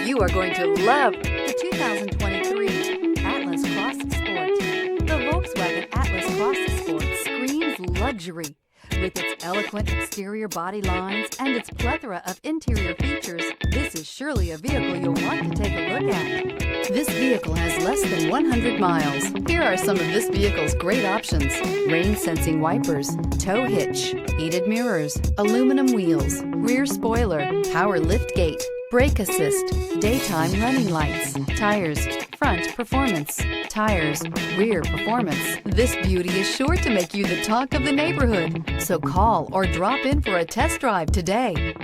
You are going to love the 2023 Atlas Cross Sport. The Volkswagen Atlas Cross Sport screams luxury. With its eloquent exterior body lines and its plethora of interior features, this is surely a vehicle you'll want to take a look at. This vehicle has less than 100 miles. Here are some of this vehicle's great options: rain-sensing wipers, tow hitch, heated mirrors, aluminum wheels, rear spoiler, power liftgate, brake assist, daytime running lights, tires, front performance, tires, rear performance. This beauty is sure to make you the talk of the neighborhood. So call or drop in for a test drive today.